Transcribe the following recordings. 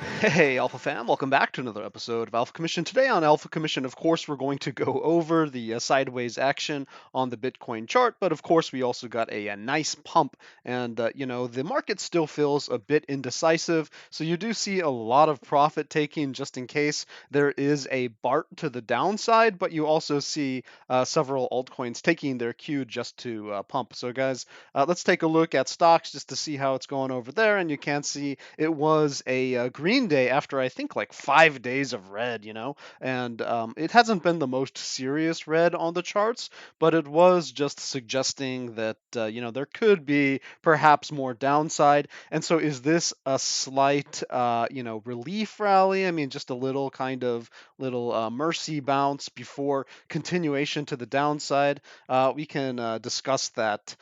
Hey, Alpha fam, welcome back to another episode of Alpha Commission. Today on Alpha Commission, of course, we're going to go over the sideways action on the Bitcoin chart, but of course, we also got a nice pump, and the market still feels a bit indecisive, so you do see a lot of profit taking just in case there is a BART to the downside, but you also see several altcoins taking their cue just to pump. So, guys, let's take a look at stocks just to see how it's going over there, and you can see it was a green day after I think like 5 days of red, and it hasn't been the most serious red on the charts, but it was just suggesting that there could be perhaps more downside. And so, is this a slight relief rally? I mean, just a little kind of little mercy bounce before continuation to the downside. We can discuss that.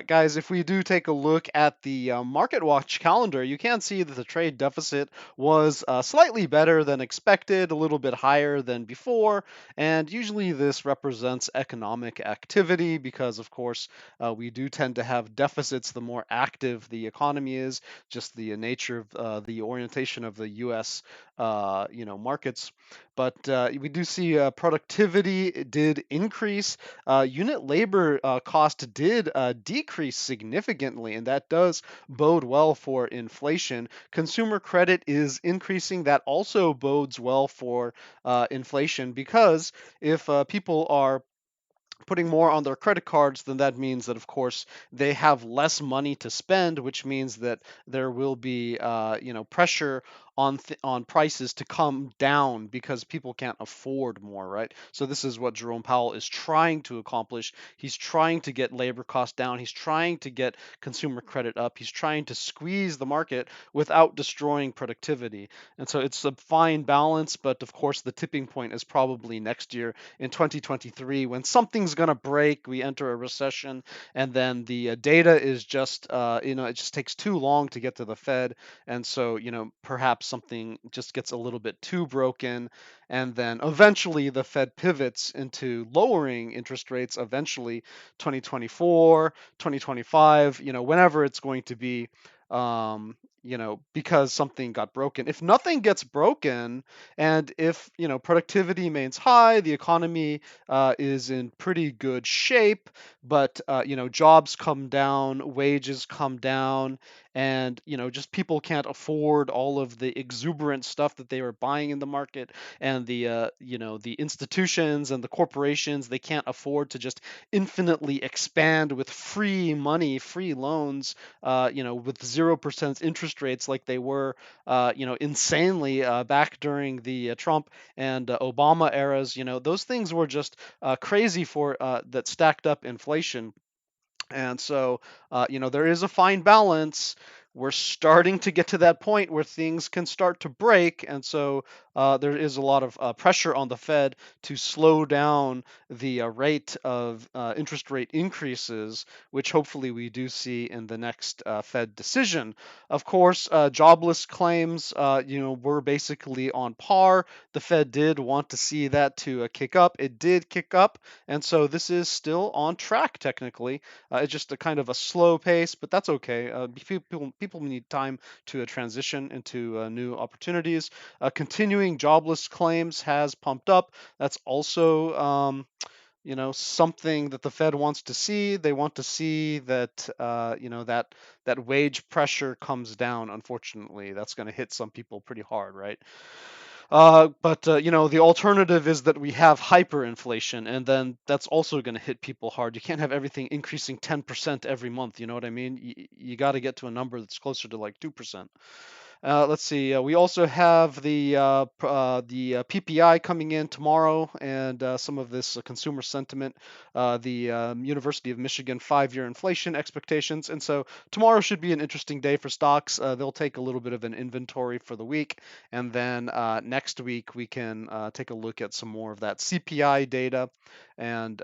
Guys, if we do take a look at the Market Watch calendar, you can see that the trade deficit was slightly better than expected, a little bit higher than before, and usually this represents economic activity because, of course, we do tend to have deficits the more active the economy is, just the nature of the orientation of the U.S. Markets. But we do see productivity did increase. Unit labor cost did decrease significantly, and that does bode well for inflation. Consumer credit is increasing. That also bodes well for inflation because if people are putting more on their credit cards, then that means that, of course, they have less money to spend, which means that there will be, pressure on prices to come down because people can't afford more, right? So this is what Jerome Powell is trying to accomplish. He's trying to get labor costs down. He's trying to get consumer credit up. He's trying to squeeze the market without destroying productivity. And so it's a fine balance, but of course, the tipping point is probably next year in 2023 when something's going to break, we enter a recession, and then the data is just, it just takes too long to get to the Fed. And so, perhaps something just gets a little bit too broken. And then eventually the Fed pivots into lowering interest rates, eventually 2024, 2025, whenever it's going to be. Because something got broken. If nothing gets broken, and if productivity remains high, the economy is in pretty good shape, but jobs come down, wages come down, and just people can't afford all of the exuberant stuff that they were buying in the market, and the institutions and the corporations, they can't afford to just infinitely expand with free money, free loans, with 0% interest rates like they were insanely back during the Trump and Obama eras. Those things were just crazy for that stacked up inflation. And so, there is a fine balance. We're starting to get to that point where things can start to break. And so there is a lot of pressure on the Fed to slow down the rate of interest rate increases, which hopefully we do see in the next Fed decision. Of course, jobless claims, were basically on par. The Fed did want to see that to kick up. It did kick up. And so this is still on track technically. It's just a kind of a slow pace, but that's okay. People need time to transition into new opportunities. Continuing jobless claims has pumped up. That's also something that the Fed wants to see. They want to see that that wage pressure comes down. Unfortunately, that's going to hit some people pretty hard, right? But the alternative is that we have hyperinflation, and then that's also going to hit people hard. You can't have everything increasing 10% every month. You know what I mean? You got to get to a number that's closer to like 2%. Let's see. We also have the PPI coming in tomorrow, and some of this consumer sentiment, the University of Michigan 5-year inflation expectations. And so tomorrow should be an interesting day for stocks. They'll take a little bit of an inventory for the week, and then next week we can take a look at some more of that CPI data and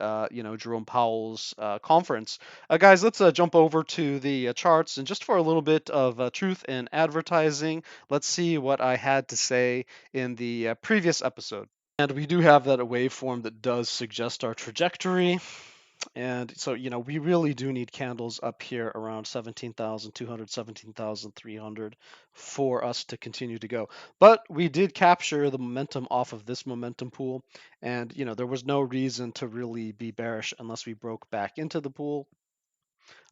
Jerome Powell's conference. Guys, let's jump over to the charts, and just for a little bit of truth in advertising, let's see what I had to say in the previous episode. And we do have that waveform that does suggest our trajectory. And so, we really do need candles up here around 17,200, 17,300 for us to continue to go. But we did capture the momentum off of this momentum pool. And, there was no reason to really be bearish unless we broke back into the pool.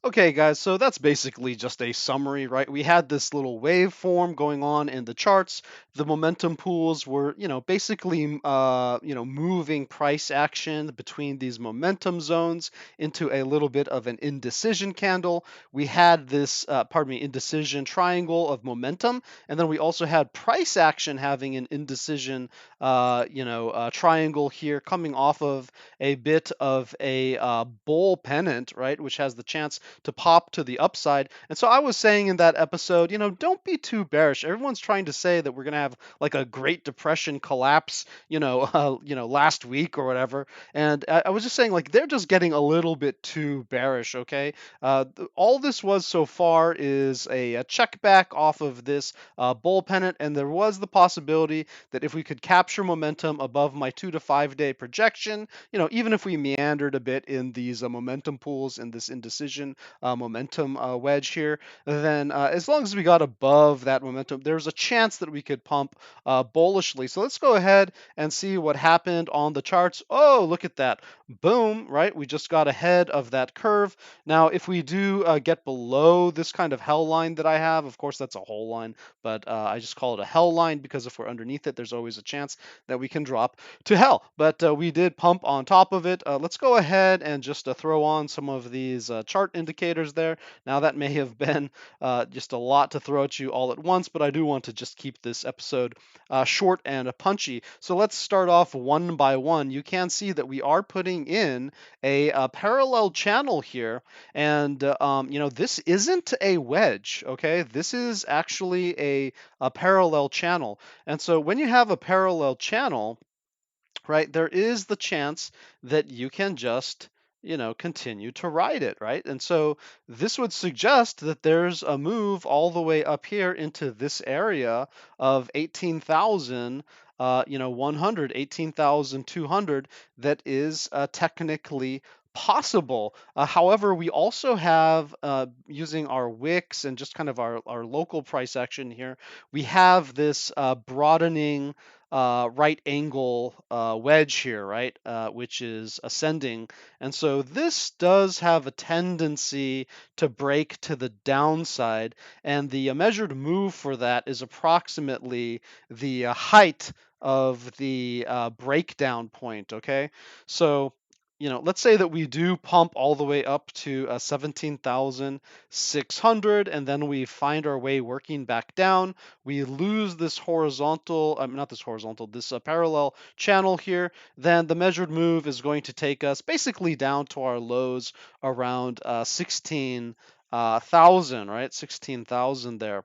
Okay, guys, so that's basically just a summary, right? We had this little waveform going on in the charts. The momentum pools were, basically, moving price action between these momentum zones into a little bit of an indecision candle. We had this, indecision triangle of momentum, and then we also had price action having an indecision, triangle here coming off of a bit of a bull pennant, right, which has the chance to pop to the upside. And so I was saying in that episode, don't be too bearish. Everyone's trying to say that we're going to have like a Great Depression collapse, last week or whatever. And I was just saying, like, they're just getting a little bit too bearish, okay? All this was so far is a check back off of this bull pennant, and there was the possibility that if we could capture momentum above my 2 to 5 day projection, even if we meandered a bit in these momentum pools in this indecision momentum wedge here, then as long as we got above that momentum, there's a chance that we could pump bullishly. So let's go ahead and see what happened on the charts. Oh, look at that. Boom, right? We just got ahead of that curve. Now, if we do get below this kind of hell line that I have, of course, that's a whole line, but I just call it a hell line because if we're underneath it, there's always a chance that we can drop to hell. But we did pump on top of it. Let's go ahead and just throw on some of these chart indicators there. Now, that may have been just a lot to throw at you all at once, but I do want to just keep this episode short and punchy. So let's start off one by one. You can see that we are putting in a parallel channel here, and this isn't a wedge, okay? This is actually a parallel channel. And so when you have a parallel channel, right, there is the chance that you can just, continue to ride it, right? And so this would suggest that there's a move all the way up here into this area of 18,000, 100, 18,200 that is technically possible. However, we also have, using our wicks and just kind of our local price action here, we have this broadening right angle wedge here, right, which is ascending. And so this does have a tendency to break to the downside, and the measured move for that is approximately the height of the breakdown point, okay? So, let's say that we do pump all the way up to 17,600, and then we find our way working back down. We lose this horizontal, not this horizontal, this parallel channel here. Then the measured move is going to take us basically down to our lows around 16,000, right? 16,000 there.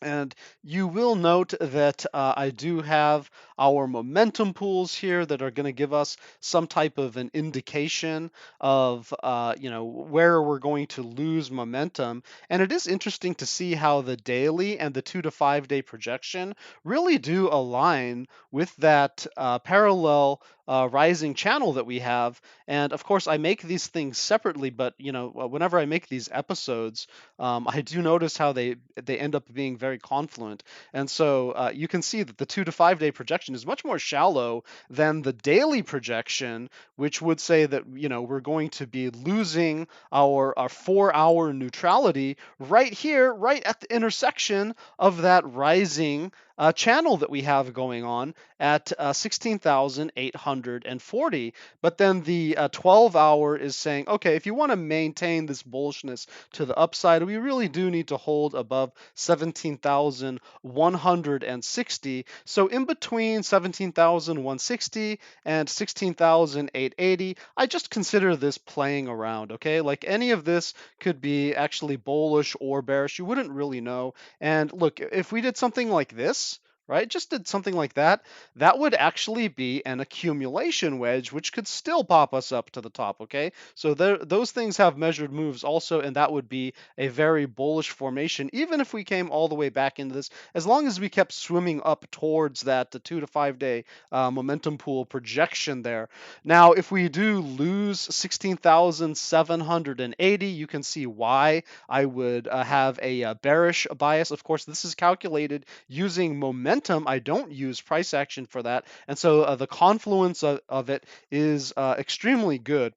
And you will note that I do have our momentum pools here that are going to give us some type of an indication of, where we're going to lose momentum. And it is interesting to see how the daily and the 2 to 5 day projection really do align with that parallel rising channel that we have. And of course, I make these things separately, but whenever I make these episodes, I do notice how they end up being very confluent. And so you can see that the 2 to 5 day projection is much more shallow than the daily projection, which would say that we're going to be losing our 4 hour neutrality right here, right at the intersection of that rising channel that we have going on at 16,840. But then the 12 hour is saying, okay, if you want to maintain this bullishness to the upside, we really do need to hold above 17,160. So in between 17,160 and 16,880, I just consider this playing around, okay? Like any of this could be actually bullish or bearish. You wouldn't really know. And look, if we did something like this, right? Just did something like that, that would actually be an accumulation wedge, which could still pop us up to the top, okay? So those things have measured moves also, and that would be a very bullish formation, even if we came all the way back into this, as long as we kept swimming up towards that the 2 to 5 day momentum pool projection there. Now, if we do lose 16,780, you can see why I would have a bearish bias. Of course, this is calculated using momentum. I don't use price action for that. And so the confluence of it is extremely good.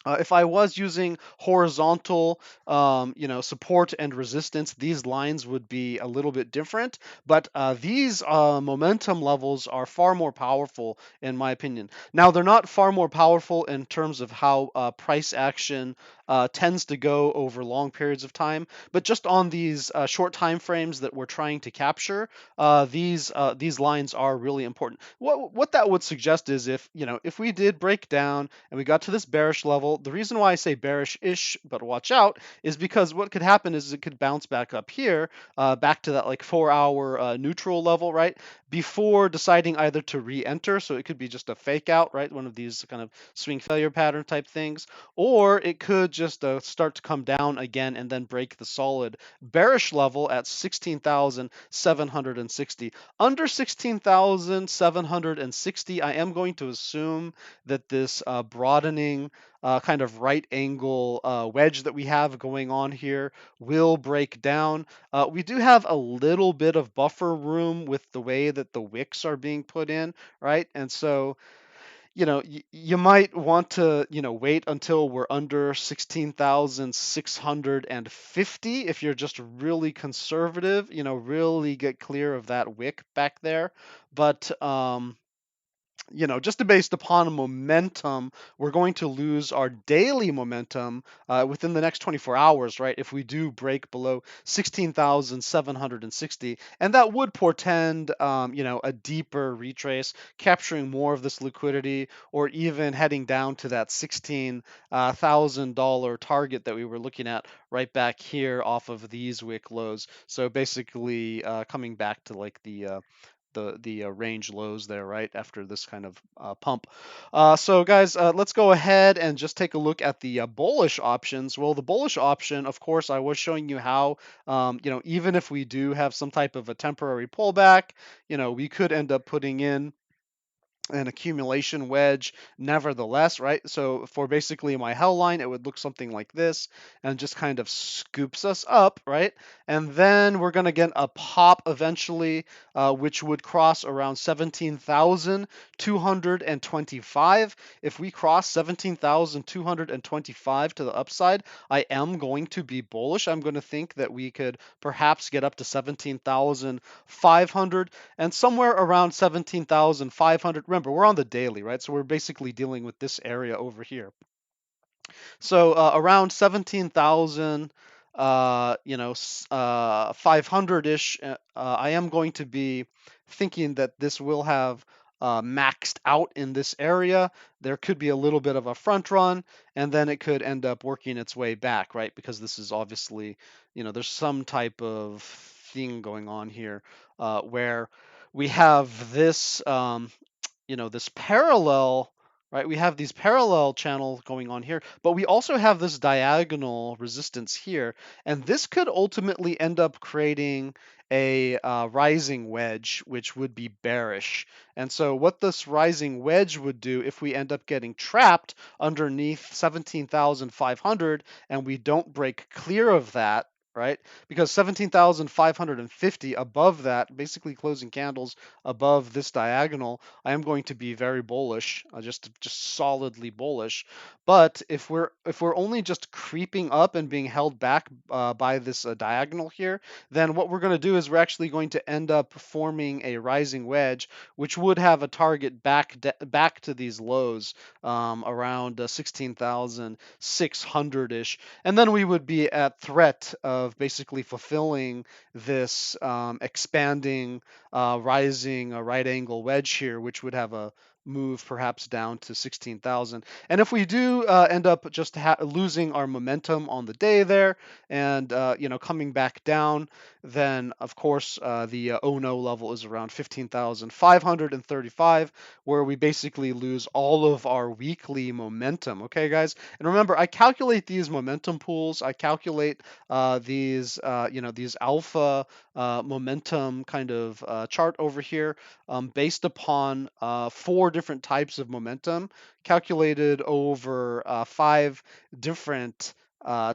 If I was using horizontal, support and resistance, these lines would be a little bit different. But these momentum levels are far more powerful, in my opinion. Now, they're not far more powerful in terms of how price action tends to go over long periods of time, but just on these short time frames that we're trying to capture, these lines are really important. What that would suggest is if we did break down and we got to this bearish level, the reason why I say bearish-ish, but watch out, is because what could happen is it could bounce back up here, back to that like 4 hour neutral level, right? Before deciding either to re-enter, so it could be just a fake out, right? One of these kind of swing failure pattern type things, or it could just start to come down again and then break the solid bearish level at 16,760. Under 16,760, I am going to assume that this broadening kind of right angle wedge that we have going on here will break down. We do have a little bit of buffer room with the way that the wicks are being put in, right? And so you might want to, wait until we're under 16,650 if you're just really conservative, really get clear of that wick back there. But just based upon momentum, we're going to lose our daily momentum within the next 24 hours, right? If we do break below 16,760, and that would portend, a deeper retrace, capturing more of this liquidity, or even heading down to that $16,000 target that we were looking at right back here off of these wick lows. So basically, coming back to like the range lows there, right after this kind of pump. So guys, let's go ahead and just take a look at the bullish options. Well, the bullish option, of course, I was showing you how, even if we do have some type of a temporary pullback, we could end up putting in an accumulation wedge nevertheless, right? So for basically my hell line, it would look something like this and just kind of scoops us up, right? And then we're going to get a pop eventually, which would cross around 17,225. If we cross 17,225 to the upside, I am going to be bullish. I'm going to think that we could perhaps get up to 17,500 and somewhere around 17,500. Remember, we're on the daily, right? So we're basically dealing with this area over here. So around 17,000, 500-ish, I am going to be thinking that this will have maxed out in this area. There could be a little bit of a front run, and then it could end up working its way back, right? Because this is obviously, there's some type of thing going on here where we have this this parallel, right? We have these parallel channels going on here, but we also have this diagonal resistance here, and this could ultimately end up creating a rising wedge, which would be bearish. And so what this rising wedge would do if we end up getting trapped underneath 17,500 and we don't break clear of that, right? Because 17,550 above that, basically closing candles above this diagonal, I am going to be very bullish, just solidly bullish. But if we're only just creeping up and being held back by this diagonal here, then what we're going to do is we're actually going to end up forming a rising wedge, which would have a target back to these lows around 16,600-ish, and then we would be at threat of basically fulfilling this expanding rising right angle wedge here, which would have a move perhaps down to 16,000. And if we do end up just losing our momentum on the day there and coming back down, then of course the oh no level is around 15,535, where we basically lose all of our weekly momentum. Okay, guys, and remember, I calculate these momentum pools. I calculate these alpha momentum kind of chart over here based upon four different types of momentum calculated over five different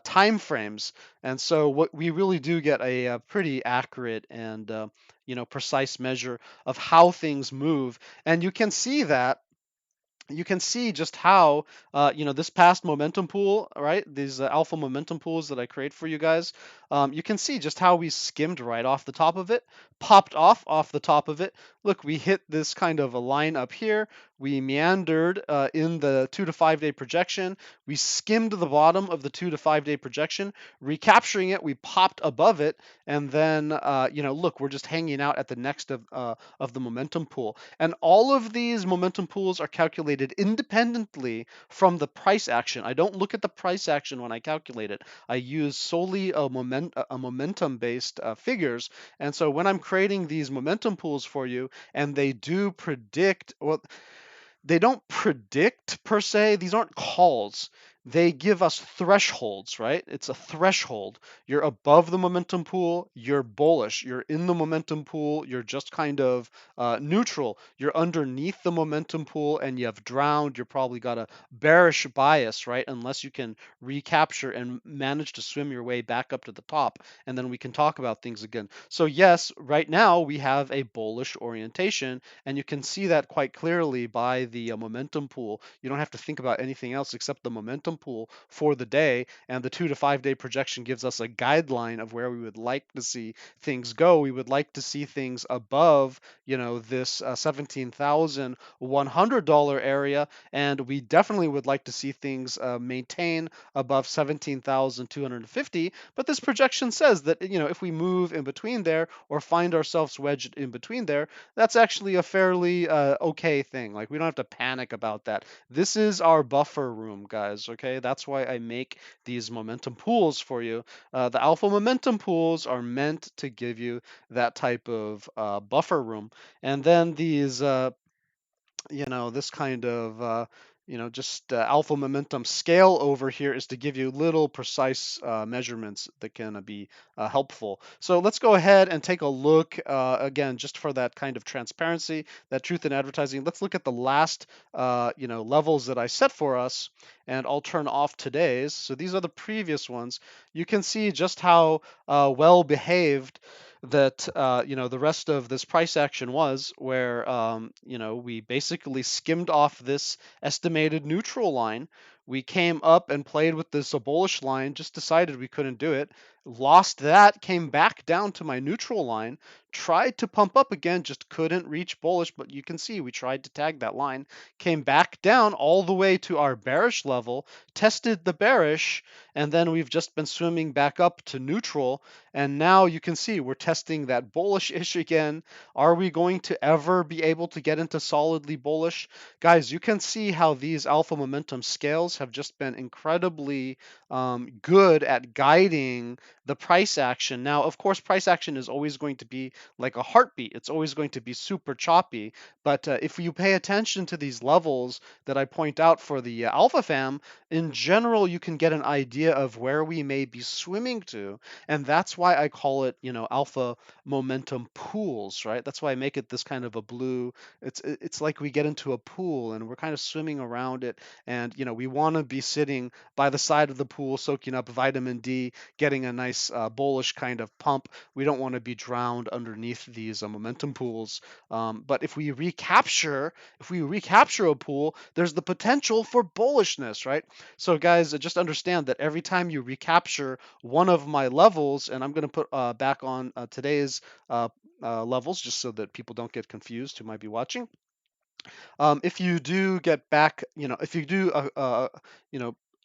time frames. And so what we really do get a pretty accurate and precise measure of how things move. And you can see just how this past momentum pool, right, these alpha momentum pools that I create for you guys, you can see just how we skimmed right off the top of it, popped off the top of it. Look, we hit this kind of a line up here, we meandered in the 2 to 5 day projection, we skimmed the bottom of the 2 to 5 day projection, recapturing it, we popped above it, and then look, we're just hanging out at the next of the momentum pool. And all of these momentum pools are calculated independently from the price action. I don't look at the price action when I calculate it. I use solely a momentum-based figures. And so when I'm creating these momentum pools for you, and they do predict, well, they don't predict per se. These aren't calls. They give us thresholds, right? It's a threshold. You're above the momentum pool, you're bullish. You're in the momentum pool, you're just kind of neutral. You're underneath the momentum pool and you have drowned. You're probably got a bearish bias, right? Unless you can recapture and manage to swim your way back up to the top. And then we can talk about things again. So, yes, right now we have a bullish orientation, and you can see that quite clearly by the momentum pool. You don't have to think about anything else except the momentum pool for the day, and the 2 to 5 day projection gives us a guideline of where we would like to see things go. We would like to see things above, this $17,100 area, and we definitely would like to see things maintain above 17,250. But this projection says that if we move in between there or find ourselves wedged in between there, that's actually a fairly okay thing. Like, we don't have to panic about that. This is our buffer room, guys. Okay, that's why I make these momentum pools for you. The alpha momentum pools are meant to give you that type of buffer room, and then these this kind of just alpha momentum scale over here is to give you little precise measurements that can be helpful. So let's go ahead and take a look again, just for that kind of transparency, that truth in advertising. Let's look at the last levels that I set for us, and I'll turn off today's. So these are the previous ones. You can see just how well behaved that the rest of this price action was, where we basically skimmed off this estimated neutral line. We came up and played with this bullish line, just decided we couldn't do it, lost that, came back down to my neutral line, tried to pump up again, just couldn't reach bullish, but you can see we tried to tag that line, came back down all the way to our bearish level, tested the bearish, and then we've just been swimming back up to neutral. And now you can see we're testing that bullish-ish again. Are we going to ever be able to get into solidly bullish? Guys, you can see how these alpha momentum scales have just been incredibly good at guiding the price action. Now, of course, price action is always going to be like a heartbeat. It's always going to be super choppy. But if you pay attention to these levels that I point out for the alpha fam, in general, you can get an idea of where we may be swimming to. And that's why I call it, alpha momentum pools, right? That's why I make it this kind of a blue. It's like we get into a pool and we're kind of swimming around it, and we want to be sitting by the side of the pool, soaking up vitamin D, getting a nice bullish kind of pump. We don't want to be drowned underneath these momentum pools. But if we recapture a pool, there's the potential for bullishness, right? So guys, just understand that every time you recapture one of my levels, and I'm going to put back on today's levels just so that people don't get confused who might be watching. If you do get back, if you do,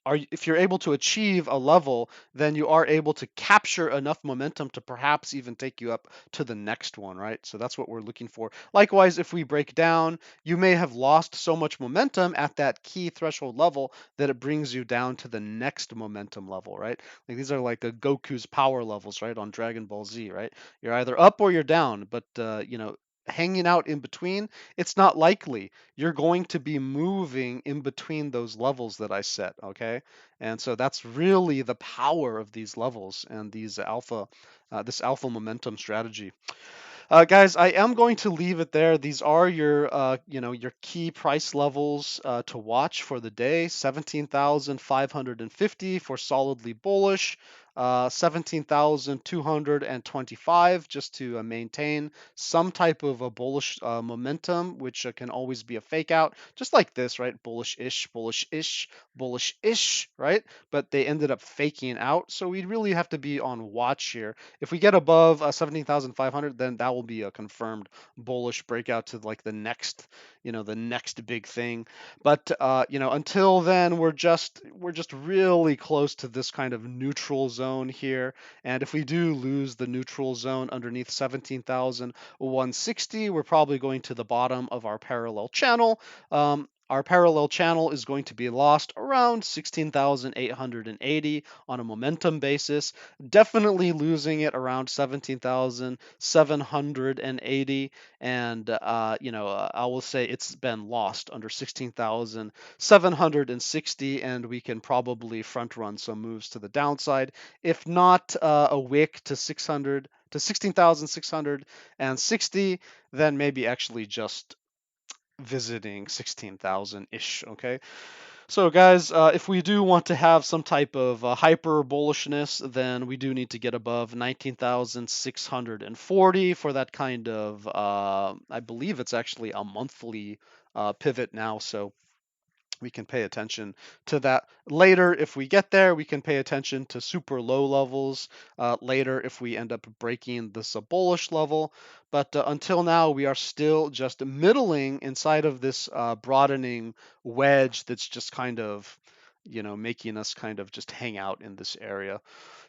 if you're able to achieve a level, then you are able to capture enough momentum to perhaps even take you up to the next one, right? So that's what we're looking for. Likewise, if we break down, you may have lost so much momentum at that key threshold level that it brings you down to the next momentum level, right? Like these are like a Goku's power levels, right, on Dragon Ball Z, right? You're either up or you're down, but hanging out in between, it's not likely. You're going to be moving in between those levels that I set, okay? And so that's really the power of these levels and this alpha momentum strategy. Guys, I am going to leave it there. These are your key price levels to watch for the day. 17,550 for solidly bullish. 17,225 just to maintain some type of a bullish momentum, which can always be a fake out, just like this, right? Bullish-ish, bullish-ish, bullish-ish, right? But they ended up faking out, so we really have to be on watch here. If we get above 17,500, then that will be a confirmed bullish breakout to like the next big thing. But until then, we're just really close to this kind of neutral zone here. And if we do lose the neutral zone underneath 17,160, we're probably going to the bottom of our parallel channel. Our parallel channel is going to be lost around 16,880 on a momentum basis. Definitely losing it around 17,780. And, I will say it's been lost under 16,760. And we can probably front run some moves to the downside. If not a wick to 16,660, then maybe actually just visiting 16,000-ish, okay? So guys, if we do want to have some type of hyper bullishness, then we do need to get above 19,640 for that kind of, I believe it's actually a monthly pivot now, so we can pay attention to that later. If we get there, we can pay attention to super low levels later if we end up breaking this bullish level. But until now, we are still just middling inside of this broadening wedge that's just kind of, making us kind of just hang out in this area.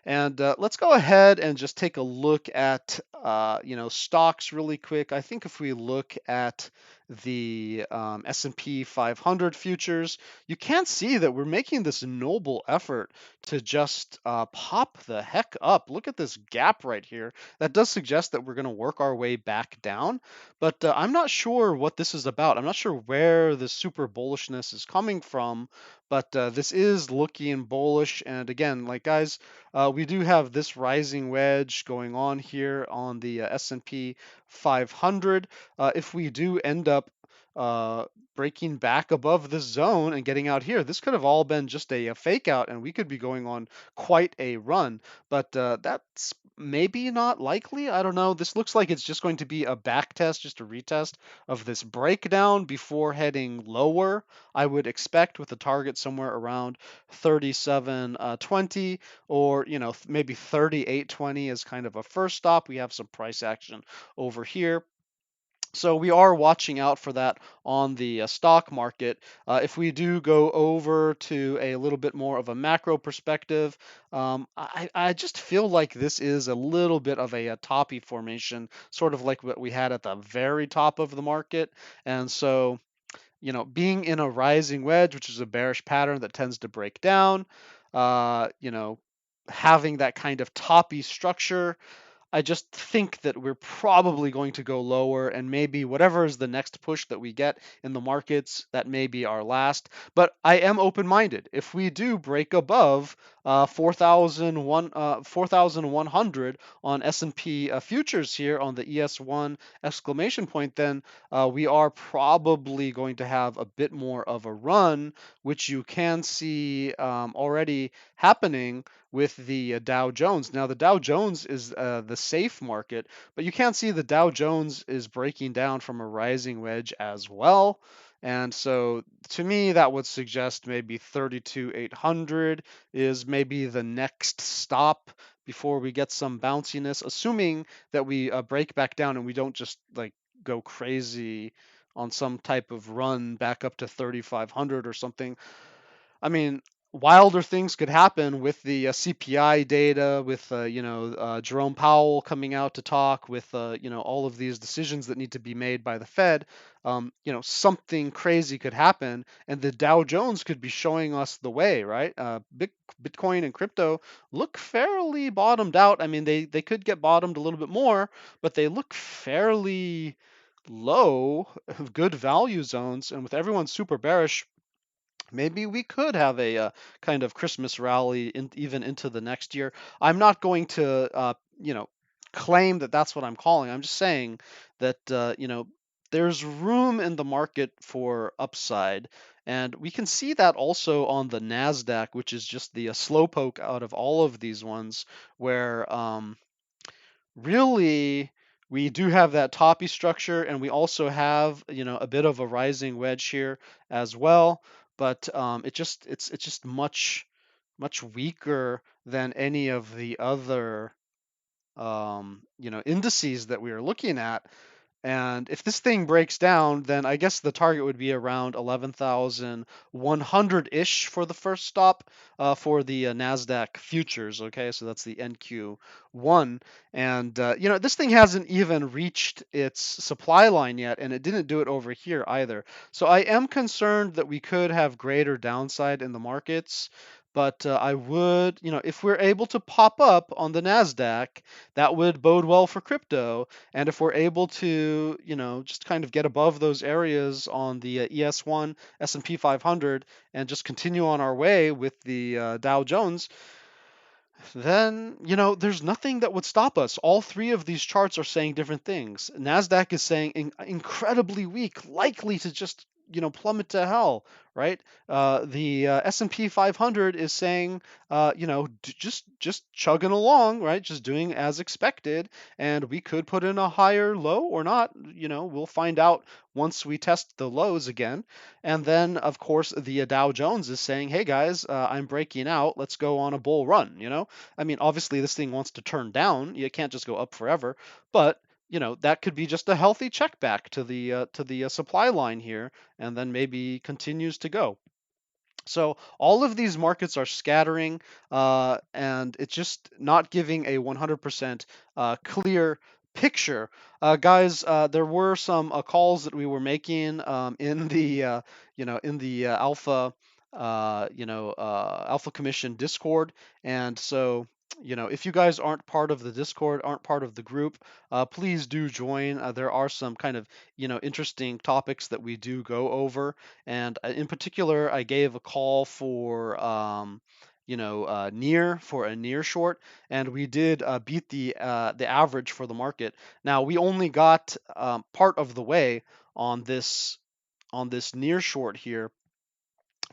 And let's go ahead and just take a look at, stocks really quick. I think if we look at the S&P 500 futures, you can see that we're making this noble effort to just pop the heck up. Look at this gap right here. That does suggest that we're going to work our way back down, but I'm not sure what this is about. I'm not sure where the super bullishness is coming from, but this is looking bullish. And again, like guys, we do have this rising wedge going on here on the S&P 500. If we do end up uh, breaking back above this zone and getting out here, this could have all been just a fake out, and we could be going on quite a run. But that's maybe not likely. I don't know. This looks like it's just going to be a back test, just a retest of this breakdown before heading lower. I would expect with a target somewhere around 37.20, or maybe 38.20 as kind of a first stop. We have some price action over here. So we are watching out for that on the stock market. If we do go over to a little bit more of a macro perspective, I just feel like this is a little bit of a toppy formation, sort of like what we had at the very top of the market. And so, being in a rising wedge, which is a bearish pattern that tends to break down, uh, you know, having that kind of toppy structure, I just think that we're probably going to go lower, and maybe whatever is the next push that we get in the markets, that may be our last. But I am open-minded. If we do break above 4,100 on S&P futures here on the ES1 exclamation point, then we are probably going to have a bit more of a run, which you can see already happening with the Dow Jones. Now, the Dow Jones is the safe market, but you can see the Dow Jones is breaking down from a rising wedge as well. And so to me, that would suggest maybe 32,800 is maybe the next stop before we get some bounciness, assuming that we break back down and we don't just like go crazy on some type of run back up to 3,500 or something. I mean, wilder things could happen with the CPI data, with Jerome Powell coming out to talk, with all of these decisions that need to be made by the Fed. Something crazy could happen, and the Dow Jones could be showing us the way, right? Bitcoin and crypto look fairly bottomed out. I mean, they could get bottomed a little bit more, but they look fairly low, good value zones, and with everyone super bearish, maybe we could have a kind of Christmas rally even into the next year. I'm not going to, claim that that's what I'm calling. I'm just saying that, there's room in the market for upside. And we can see that also on the NASDAQ, which is just the slow poke out of all of these ones, where really we do have that toppy structure, and we also have a bit of a rising wedge here as well, but it's just much weaker than any of the other indices that we are looking at. And if this thing breaks down, then I guess the target would be around 11,100-ish for the first stop for the NASDAQ futures. Okay, so that's the NQ1. And, this thing hasn't even reached its supply line yet, and it didn't do it over here either. So I am concerned that we could have greater downside in the markets. But I would, if we're able to pop up on the NASDAQ, that would bode well for crypto. And if we're able to, just kind of get above those areas on the ES1, S&P 500, and just continue on our way with the Dow Jones, then, there's nothing that would stop us. All three of these charts are saying different things. NASDAQ is saying incredibly weak, likely to just, plummet to hell, right? The S&P 500 is saying, just chugging along, right? Just doing as expected, and we could put in a higher low or not. We'll find out once we test the lows again. And then, of course, the Dow Jones is saying, hey guys, I'm breaking out. Let's go on a bull run. I mean, obviously, this thing wants to turn down. You can't just go up forever, but that could be just a healthy check back to the supply line here, and then maybe continues to go. So all of these markets are scattering, and it's just not giving a 100% clear picture. Guys, there were some calls that we were making in the Alpha, Alpha Commission Discord, and so. If you guys aren't part of the Discord, aren't part of the group, please do join. There are some kind of, interesting topics that we do go over, and in particular, I gave a call for near for a near short, and we did beat the average for the market. Now we only got part of the way on this near short here,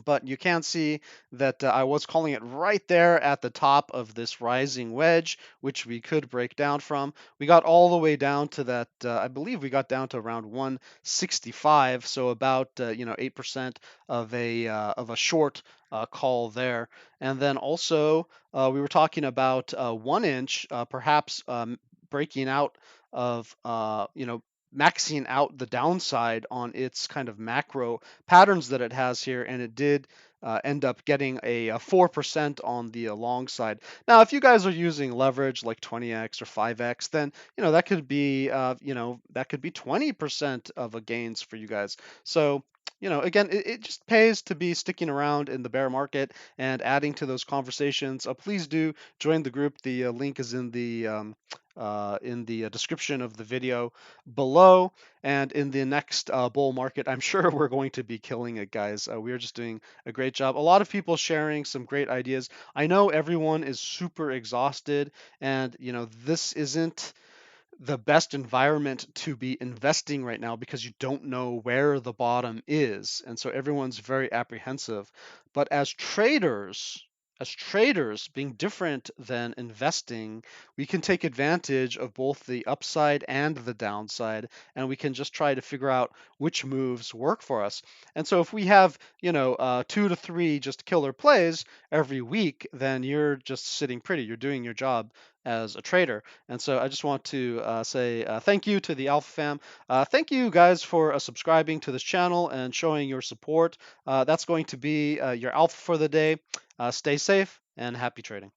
but you can see that I was calling it right there at the top of this rising wedge, which we could break down from. We got all the way down to that, I believe we got down to around 165, so about 8% of a short call there. And then also we were talking about 1 inch, perhaps breaking out of maxing out the downside on its kind of macro patterns that it has here, and it did end up getting a 4% on the long side. Now, if you guys are using leverage like 20x or 5x, then that could be 20% of a gains for you guys. So again, it just pays to be sticking around in the bear market and adding to those conversations. Please do join the group. The link is in the description of the video below. And in the next bull market, I'm sure we're going to be killing it, guys. We are just doing a great job. A lot of people sharing some great ideas. I know everyone is super exhausted, and this isn't the best environment to be investing right now because you don't know where the bottom is. And so everyone's very apprehensive. But as traders being different than investing, we can take advantage of both the upside and the downside, and we can just try to figure out which moves work for us. And so if we have, 2 to 3 just killer plays every week, then you're just sitting pretty. You're doing your job as a trader. And so I just want to say thank you to the Alpha Fam. Thank you guys for subscribing to this channel and showing your support. That's going to be your alpha for the day. Stay safe and happy trading.